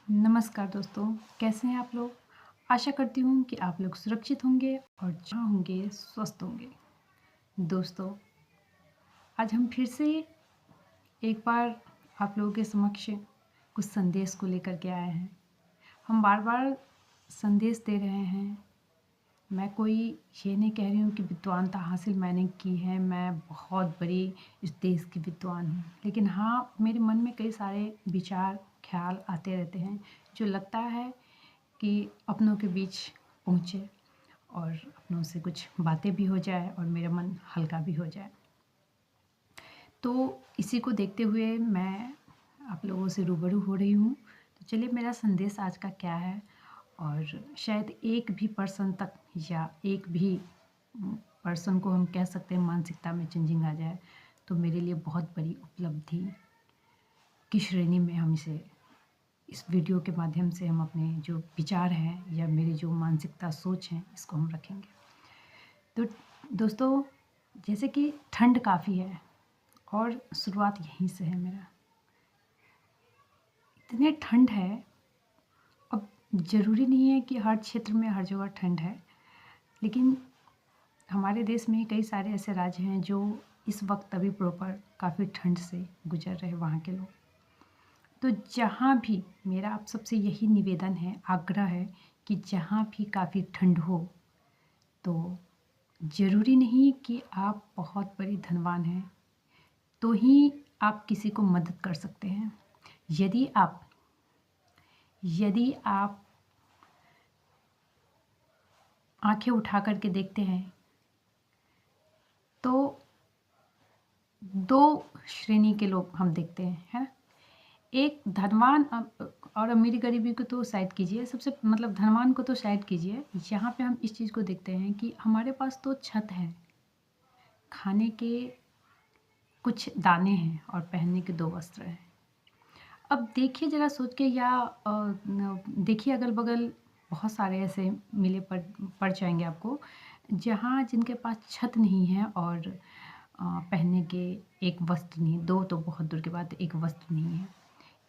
नमस्कार दोस्तों, कैसे हैं आप लोग? आशा करती हूँ कि आप लोग सुरक्षित होंगे और जहाँ होंगे स्वस्थ होंगे। दोस्तों, आज हम फिर से एक बार आप लोगों के समक्ष कुछ संदेश को लेकर के आए हैं। हम बार-बार संदेश दे रहे हैं। मैं कोई ये नहीं कह रही हूँ कि विद्वानता हासिल मैंने की है, मैं बहुत बड़ी इस देश की विद्वान हूँ। लेकिन हाँ, मेरे मन में कई सारे विचार, ख़्याल आते रहते हैं, जो लगता है कि अपनों के बीच पहुँचे और अपनों से कुछ बातें भी हो जाए और मेरा मन हल्का भी हो जाए। तो इसी को देखते हुए मैं आप लोगों से रूबरू हो रही हूँ। तो चलिए मेरा संदेश आज का क्या है और शायद एक भी पर्सन तक या एक भी पर्सन को हम कह सकते हैं मानसिकता में चेंजिंग आ जाए, तो मेरे लिए बहुत बड़ी उपलब्धि की श्रेणी में हम इस वीडियो के माध्यम से हम अपने जो विचार हैं या मेरी जो मानसिकता सोच है इसको हम रखेंगे। तो दोस्तों, जैसे कि ठंड काफ़ी है और शुरुआत यहीं से है मेरा। इतने ठंड है, अब ज़रूरी नहीं है कि हर क्षेत्र में हर जगह ठंड है, लेकिन हमारे देश में कई सारे ऐसे राज्य हैं जो इस वक्त अभी प्रॉपर काफ़ी ठंड से गुजर रहे हैं वहाँ के लोग। तो जहाँ भी मेरा आप सबसे यही निवेदन है, आग्रह है कि जहाँ भी काफ़ी ठंड हो, तो ज़रूरी नहीं कि आप बहुत बड़ी धनवान हैं तो ही आप किसी को मदद कर सकते हैं। यदि आप आंखें उठा कर के देखते हैं तो दो श्रेणी के लोग हम देखते हैं, है ना? एक धनवान और अमीरी गरीबी को तो साइड कीजिए, सबसे मतलब धनवान को तो साइड कीजिए। यहाँ पे हम इस चीज़ को देखते हैं कि हमारे पास तो छत है, खाने के कुछ दाने हैं और पहनने के 2 वस्त्र हैं। अब देखिए ज़रा सोच के या देखिए अगल-बगल बहुत सारे ऐसे मिले पड़ जाएँगे आपको, जहाँ जिनके पास छत नहीं है और पहनने के एक वस्त्र नहीं, 2 तो बहुत दूर की बात है, 1 वस्त्र नहीं है।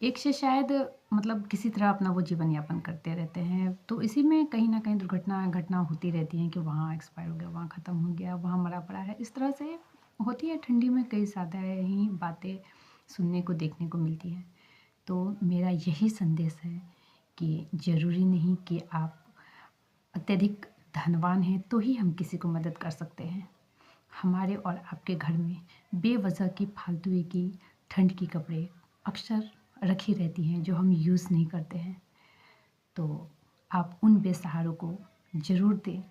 एक से शायद मतलब किसी तरह अपना वो जीवन यापन करते रहते हैं, तो इसी में कहीं न कहीं घटना होती रहती हैं कि वहाँ एक्सपायर हो गया, वहाँ ख़त्म हो गया, वहाँ मरा पड़ा है। इस तरह से होती है ठंडी में कई ज़्यादा ही बातें सुनने को, देखने को मिलती हैं। तो मेरा यही संदेश है कि ज़रूरी नहीं कि आप अत्यधिक धनवान हैं तो ही हम किसी को मदद कर सकते हैं। हमारे और आपके घर में बेवजह की फालतू की ठंड की कपड़े अक्सर रखी रहती हैं जो हम यूज़ नहीं करते हैं। तो आप उन बेसहारों को ज़रूर दें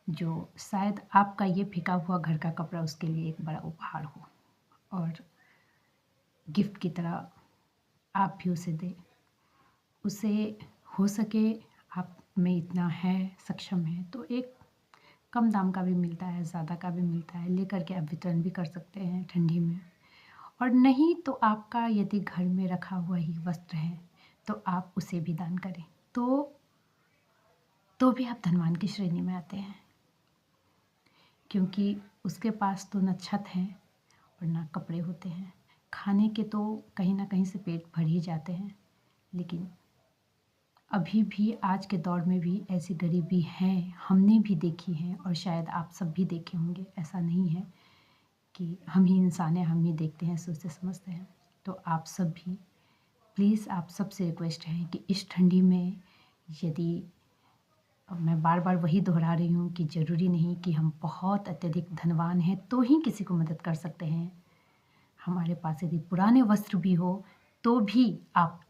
जो शायद आपका ये फेंका हुआ घर का कपड़ा उसके लिए एक बड़ा उपहार हो और गिफ्ट की तरह आप भी उसे दें। उसे हो सके आप में इतना है, सक्षम है तो एक कम दाम का भी मिलता है, ज़्यादा का भी मिलता है, लेकर के आप वितरण भी कर सकते हैं ठंडी में। और नहीं तो आपका यदि घर में रखा हुआ ही वस्त्र है तो आप उसे भी दान करें, तो भी आप धनवान की श्रेणी में आते हैं, क्योंकि उसके पास तो न छत है और ना कपड़े होते हैं। खाने के तो कहीं ना कहीं से पेट भर ही जाते हैं, लेकिन अभी भी आज के दौर में भी ऐसी गरीबी है, हमने भी देखी है और शायद आप सब भी देखे होंगे। ऐसा नहीं है कि हम ही इंसान हैं, हम ही देखते हैं, सोचते समझते हैं। तो आप सब भी प्लीज़, आप सबसे रिक्वेस्ट है कि इस ठंडी में यदि, अब मैं बार बार वही दोहरा रही हूँ कि ज़रूरी नहीं कि हम बहुत अत्यधिक धनवान हैं तो ही किसी को मदद कर सकते हैं। हमारे पास यदि पुराने वस्त्र भी हो तो भी आप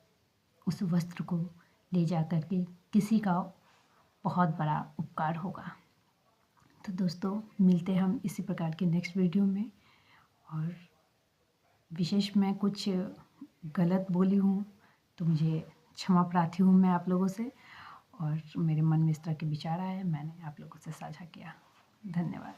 उस वस्त्र को ले जा कर के किसी का बहुत बड़ा उपकार होगा। तो दोस्तों, मिलते हैं हम इसी प्रकार के नेक्स्ट वीडियो में। और विशेष मैं कुछ गलत बोली हूँ तो मुझे क्षमा प्रार्थी हूँ मैं आप लोगों से, और मेरे मन में इस तरह के विचार आए, मैंने आप लोगों से साझा किया। धन्यवाद।